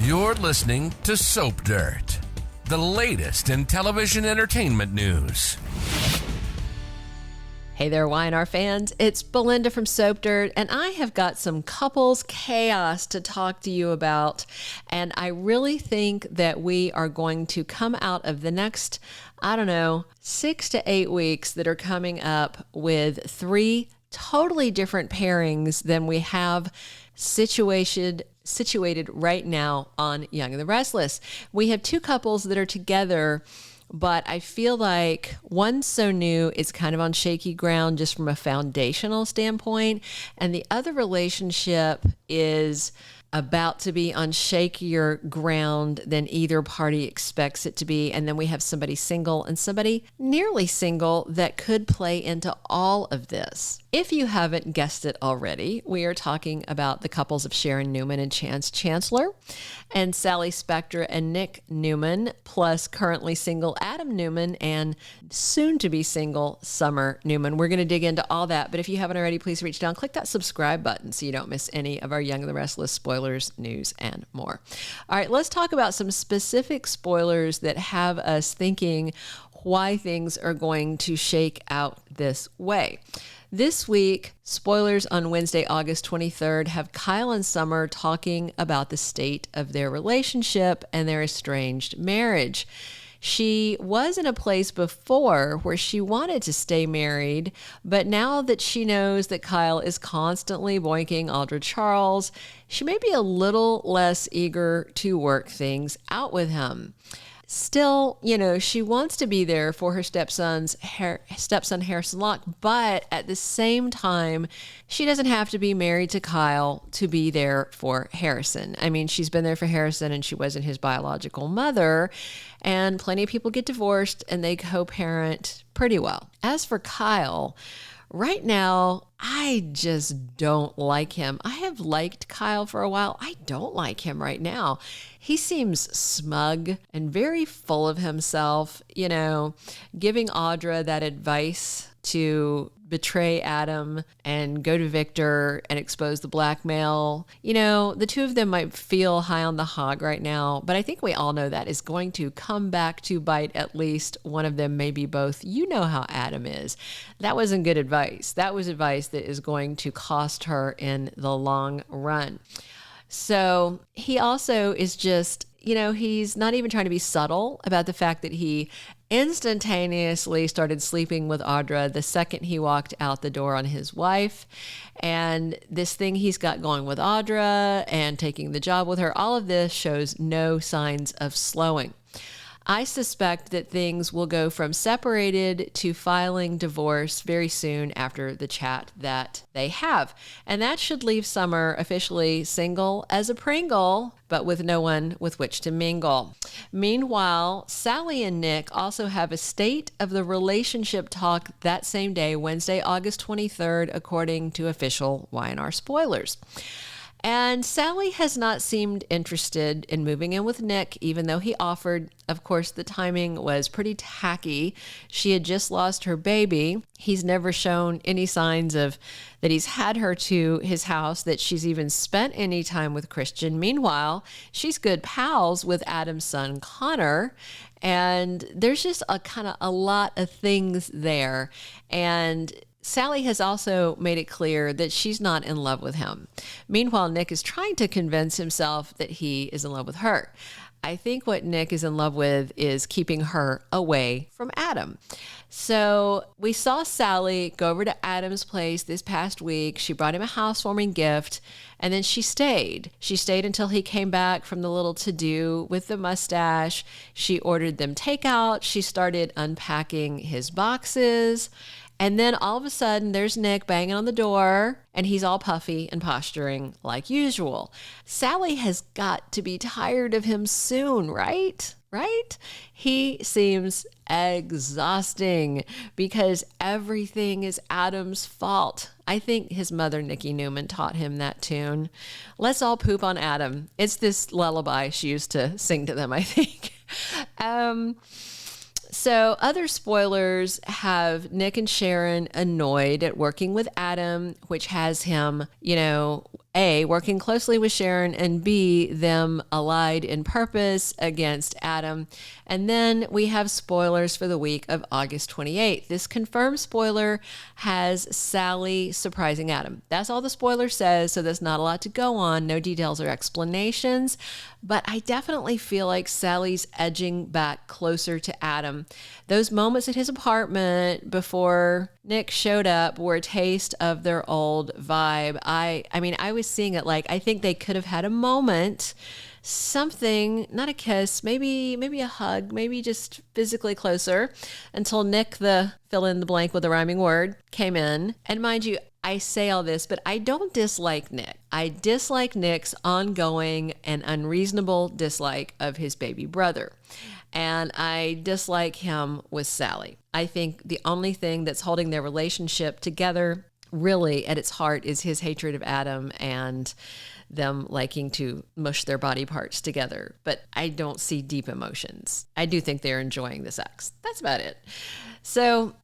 You're listening to Soap Dirt, the latest in television entertainment news. Hey there, Y&R fans. It's Belinda from Soap Dirt, and I have got some couples chaos to talk to you about. And I really think that we are going to come out of the next, 6 to 8 weeks that are coming up with 3 totally different pairings than we have situated right now on Young and the Restless. We have 2 couples that are together, but I feel like one's so new, it's kind of on shaky ground just from a foundational standpoint, and the other relationship is about to be on shakier ground than either party expects it to be. And then we have somebody single and somebody nearly single that could play into all of this. If you haven't guessed it already, we are talking about the couples of Sharon Newman and Chancellor, and Sally Spectra and Nick Newman, plus currently single Adam Newman and soon-to-be single Summer Newman. We're going to dig into all that, but if you haven't already, please reach down, click that subscribe button so you don't miss any of our Young and the Restless spoilers, news, and more. All right, let's talk about some specific spoilers that have us thinking why things are going to shake out this way. This week, spoilers on Wednesday, August 23rd, have Kyle and Summer talking about the state of their relationship and their estranged marriage. She was in a place before where she wanted to stay married, but now that she knows that Kyle is constantly boinking Audra Charles, she may be a little less eager to work things out with him. Still, she wants to be there for her stepson Harrison Locke, but at the same time, she doesn't have to be married to Kyle to be there for Harrison. I mean, she's been there for Harrison and she wasn't his biological mother, and plenty of people get divorced and they co-parent pretty well. As for Kyle, right now, I just don't like him. I have liked Kyle for a while. I don't like him right now. He seems smug and very full of himself, giving Audra that advice to betray Adam and go to Victor and expose the blackmail. The two of them might feel high on the hog right now, but I think we all know that is going to come back to bite at least one of them, maybe both. You know how Adam is. That wasn't good advice. That was advice that is going to cost her in the long run. So he also is just, he's not even trying to be subtle about the fact that he instantaneously started sleeping with Audra the second he walked out the door on his wife. And this thing he's got going with Audra and taking the job with her, all of this shows no signs of slowing. I suspect that things will go from separated to filing divorce very soon after the chat that they have. And that should leave Summer officially single as a Pringle, but with no one with which to mingle. Meanwhile, Sally and Nick also have a state of the relationship talk that same day, Wednesday, August 23rd, according to official Y&R spoilers. And Sally has not seemed interested in moving in with Nick, even though he offered. Of course, the timing was pretty tacky. She had just lost her baby. He's never shown any signs of that he's had her to his house, that she's even spent any time with Christian. Meanwhile, she's good pals with Adam's son, Connor. And there's just a lot of things there. And Sally has also made it clear that she's not in love with him. Meanwhile, Nick is trying to convince himself that he is in love with her. I think what Nick is in love with is keeping her away from Adam. So we saw Sally go over to Adam's place this past week. She brought him a housewarming gift, and then she stayed. She stayed until he came back from the little to-do with the mustache. She ordered them takeout. She started unpacking his boxes. And then all of a sudden, there's Nick banging on the door, and he's all puffy and posturing like usual. Sally has got to be tired of him soon, right? He seems exhausting because everything is Adam's fault. I think his mother, Nikki Newman, taught him that tune. Let's all poop on Adam. It's this lullaby she used to sing to them, I think. So other spoilers have Nick and Sharon annoyed at working with Adam, which has him, A, working closely with Sharon, and B, them allied in purpose against Adam. And then we have spoilers for the week of August 28th. This confirmed spoiler has Sally surprising Adam. That's all the spoiler says, so there's not a lot to go on. No details or explanations. But I definitely feel like Sally's edging back closer to Adam. Those moments at his apartment before Nick showed up were a taste of their old vibe. I mean, I was seeing it like, I think they could have had a moment, something, not a kiss, maybe a hug, maybe just physically closer, until Nick, the fill in the blank with a rhyming word, came in. And mind you, I say all this, but I don't dislike Nick. I dislike Nick's ongoing and unreasonable dislike of his baby brother. And I dislike him with Sally. I think the only thing that's holding their relationship together really at its heart is his hatred of Adam and them liking to mush their body parts together. But I don't see deep emotions. I do think they're enjoying the sex. That's about it. So,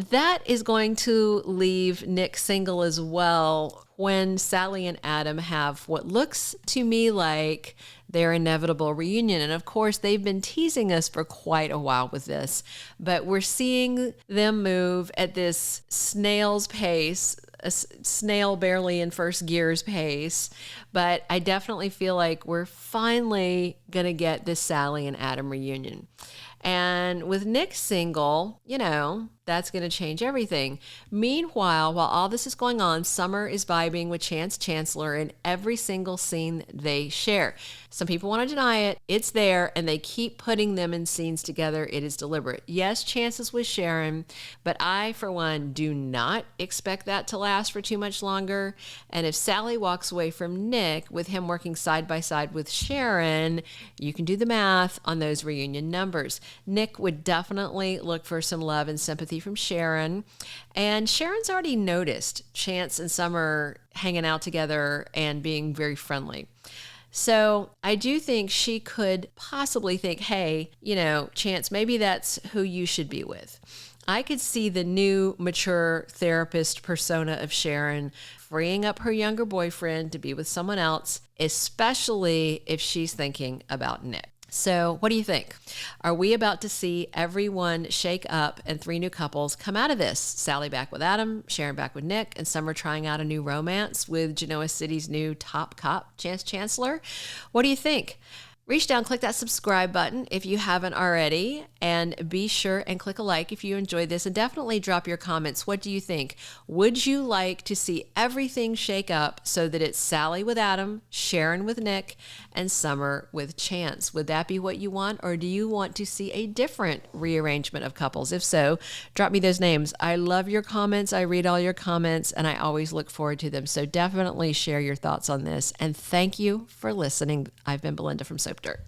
that is going to leave Nick single as well when Sally and Adam have what looks to me like their inevitable reunion. And of course, they've been teasing us for quite a while with this, but we're seeing them move at this snail's pace, a snail barely in first gear's pace. But I definitely feel like we're finally going to get this Sally and Adam reunion. And with Nick single, that's going to change everything. Meanwhile, while all this is going on, Summer is vibing with Chancellor in every single scene they share. Some people want to deny it. It's there, and they keep putting them in scenes together. It is deliberate. Yes, Chance is with Sharon, but I, for one, do not expect that to last for too much longer. And if Sally walks away from Nick with him working side by side with Sharon, you can do the math on those reunion numbers. Nick would definitely look for some love and sympathy from Sharon. And Sharon's already noticed Chance and Summer hanging out together and being very friendly. So I do think she could possibly think, hey, Chance, maybe that's who you should be with. I could see the new mature therapist persona of Sharon freeing up her younger boyfriend to be with someone else, especially if she's thinking about Nick. So what do you think? Are we about to see everyone shake up and 3 new couples come out of this? Sally back with Adam, Sharon back with Nick, and Summer trying out a new romance with Genoa City's new top cop, Chancellor? What do you think? Reach down, click that subscribe button if you haven't already, and be sure and click a like if you enjoyed this, and definitely drop your comments. What do you think? Would you like to see everything shake up so that it's Sally with Adam, Sharon with Nick, and Summer with Chance? Would that be what you want, or do you want to see a different rearrangement of couples? If so, drop me those names. I love your comments. I read all your comments, and I always look forward to them. So definitely share your thoughts on this, and thank you for listening. I've been Belinda from Soap Dirt.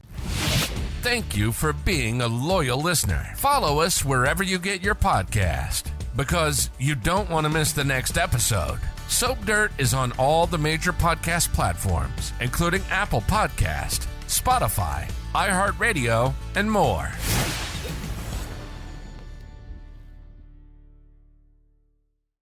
Thank you for being a loyal listener. Follow us wherever you get your podcast, because you don't want to miss the next episode. Soap Dirt is on all the major podcast platforms, including Apple Podcast, Spotify, iHeartRadio, and more.